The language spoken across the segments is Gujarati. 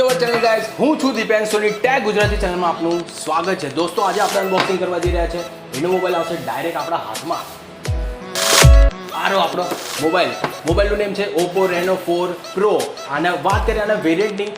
ટુ અવર ચેનલ ગાઈઝ, હું છું દીપેન સોની ટેગ ગુજરાતી ચેનલમાં આપનું સ્વાગત છે। દોસ્તો આજે આપણે અનબોક્સિંગ કરવા જઈ રહ્યા છે। એનો મોબાઈલ આવશે ડાયરેક્ટ આપણા હાથમાં। આરો આપણો મોબાઈલનું નેમ છે OPPO Reno 4Pro। અને વાત કરીએ આના વેરિયન્ટની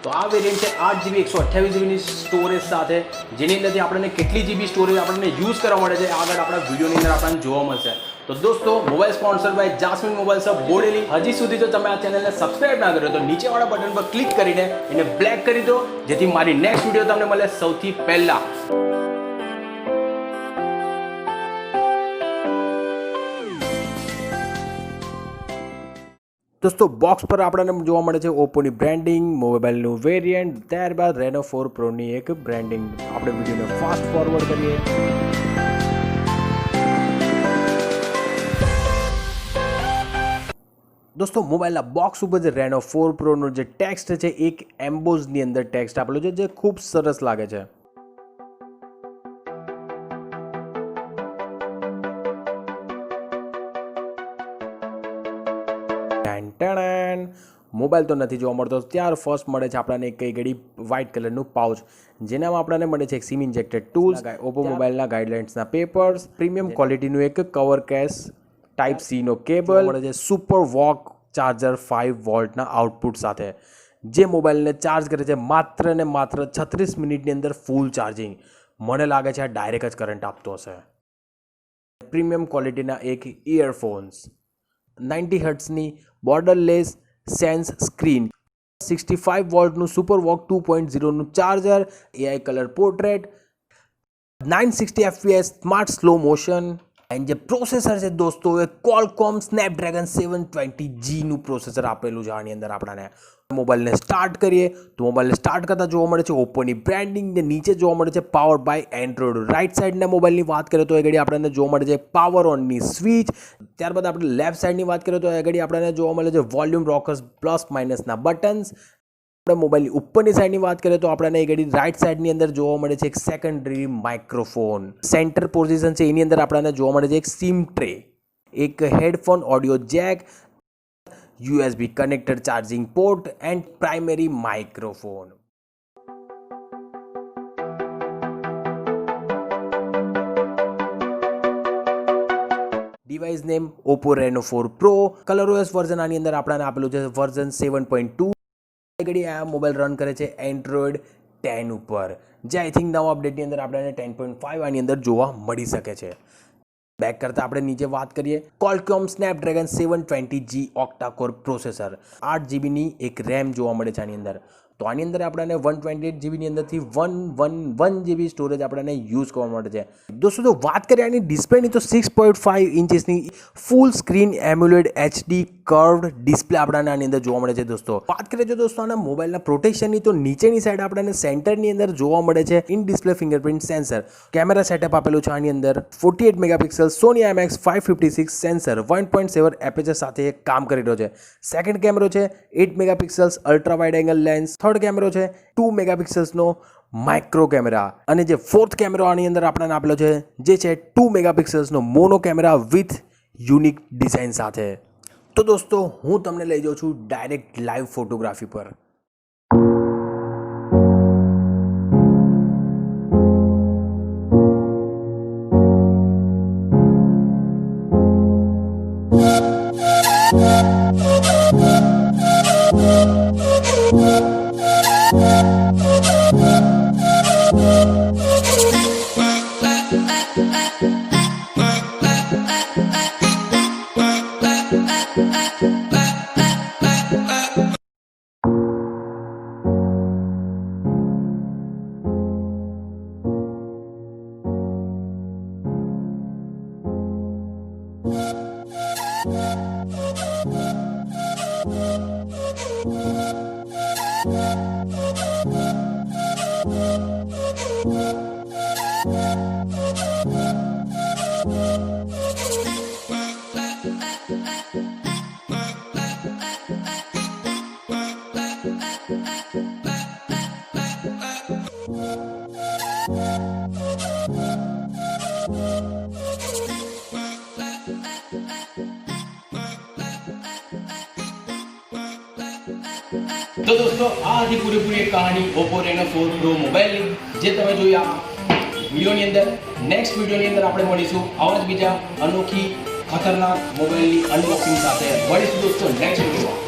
તો આ વેરિયન્ટ છે 8GB 128GBની સ્ટોરેજ સાથે, જેની અંદરથી આપણને કેટલી GB સ્ટોરેજ આપણને યુઝ કરવા મળે છે આગળ આપણા વિડીયોની અંદર આપણને જોવા મળશે। તો દોસ્તો mobile sponsor by Jasmine mobiles of Bodeli. હજી સુધી જો તમે આ ચેનલને સબસ્ક્રાઇબ ના કર્યો તો નીચેવાળા બટન પર ક્લિક કરીને એને બ્લેક કરી દો, જેથી મારી નેક્સ્ટ વિડીયો તમને મળે સૌથી પહેલા। દોસ્તો બોક્સ પર આપણને જોવા મળે છે ઓપ્પોની બ્રાન્ડિંગ, મોબાઈલનું વેરિયન્ટ, ત્યારબાદ Reno 4 Proની એક બ્રાન્ડિંગ। આપણે વિડીયોને ફાસ્ટ ફોરવર્ડ કરીએ। દોસ્તો મોબાઈલના બોક્સ ઉપર જે Reno 4 Proનો જે ટેક્સ્ટ છે એક એમ્બોઝની અંદર ટેક્સ્ટ આપેલું છે, જે ખૂબ સરસ લાગે છે। મોબાઈલ તો નથી જોવા મળતો, ત્યાર ફર્સ્ટ મળે છે આપણને એક કઈ ઘડી વ્હાઇટ કલરનું પાઉચ, જેનામાં આપણને મળે છે એક સિમ ઇન્જેક્ટેડ ટૂલ્સ, ઓપ્પો મોબાઈલના ગાઈડલાઇન્સના પેપર્સ, પ્રીમિયમ ક્વોલિટીનું એક કવર કેસ, ટાઈપ સી નો કેબલ મળે છે, સુપર વોક ચાર્જર 5 વોલ્ટના આઉટપુટ સાથે, જે મોબાઈલને ચાર્જ કરે છે માત્ર ને માત્ર 36 મિનિટની અંદર ફૂલ ચાર્જિંગ। મને લાગે છે આ ડાયરેક્ટ જ કરંટ આપતો હશે। પ્રીમિયમ ક્વોલિટીના એક ઇયરફોન્સ, 90 હર્ટ્ઝની બોર્ડરલેસ સેન્સ સ્ક્રીન, 65 વોલ્ટનું સુપર વોક 2.0નું charger, AI colour portrait, 960 FPS smart slow motion, and જે પ્રોસેસર છે દોસ્તો એ ક્વોલકોમ સ્નેપડ્રેગન 720Gનું પ્રોસેસર આપેલું છે આની અંદર આપણને। મોબાઈલને સ્ટાર્ટ કરીએ તો મોબાઈલને સ્ટાર્ટ કરતાં જોવા મળે છે ઓપ્પોની બ્રાન્ડિંગ, ને નીચે જોવા મળે છે પાવર બાય એન્ડ્રોઇડ। રાઇટ સાઇડના મોબાઈલની વાત કરીએ તો એ ઘડી આપણને જોવા મળે છે પાવર ઓનની સ્વિચ, ત્યારબાદ આપણે લેફ્ટ સાઇડની વાત કરીએ તો એ ઘડી આપણને જોવા મળે છે વોલ્યુમ રોકર્સ પ્લસ માઇનસના બટન્સ। આપણે મોબાઈલની ઉપરની સાઈડની વાત કરીએ તો આપણને એ ઘડી રાઇટ સાઈડની અંદર જોવા મળે છે એક સેકન્ડરી માઇક્રોફોન, સેન્ટર પોઝિશન છે એની અંદર આપણને જોવા મળે છે એક સિમ ટ્રે, એક headphone audio Jack, USB connector charging port and primary microphone. Device name OPPO Reno 4 Pro, colour OS version આની અંદર આપણને આપેલું છે વર્ઝન 7.2। ઘડી આ મોબાઈલ રન કરે છે એન્ડ્રોઇડ 10 ઉપર, જે આઈ થિંક નવા અપડેટની અંદર આપણને 10.5 આની અંદર જોવા મળી શકે છે। બેક કરતાં આપણે નીચે વાત કરીએ, Qualcomm Snapdragon 720G octa core processor, 8GBની એક રેમ જોવા મળે છે આની અંદર। તો આની અંદર આપણને 128GBની અંદરથી 111GB સ્ટોરેજ આપણને યુઝ કરવા મળે છે। દોસ્તો જો વાત કરીએ આની ડિસ્પ્લેની તો 6.5 ઇંચની ફૂલ સ્ક્રીન એમ્યુલેડ HD કર્વડ ડિસ્પ્લે આપણને આની અંદર જોવા મળે છે। દોસ્તો વાત કરીએ જો દોસ્તો આના મોબાઈલના પ્રોટેક્શનની તો નીચેની સાઈડ આપણને સેન્ટરની અંદર જોવા મળે છે in display fingerprint sensor, camera setup આપેલું છે આની અંદર 48 મેગાપિક્સલ સોની IMX556 સેન્સર 1.7 એપેચર સાથે કામ કરી રહ્યો છે। સેકન્ડ કેમેરો છે 8 megapixel ultra wide angle lens, third કેમેરો છે 2 મેગાપિક્સલ્સનો માઇક્રો કેમેરા, અને જે ફોર્થ કેમેરો આની અંદર આપણને આપેલો છે જે છે 2 મેગાપિક્સલ્સનો mono camera with unique design સાથે। તો દોસ્તો હું તમને લઈ જાઉં છું ડાયરેક્ટ લાઈવ ફોટોગ્રાફી પર। તો દોસ્તો આ હતી પૂરેપૂરી એક કહાની OPPO Reno 4Pro મોબાઈલની, જે તમે જોઈ આ વિડીયોની અંદર. નેક્સ્ટ વિડીયોની અંદર આપણે મળીશું આવા જ બીજા અનોખી ખતરનાક મોબાઈલની અનબોક્સિંગ સાથે. મળીશું દોસ્તો નેક્સ્ટ વિડીયો.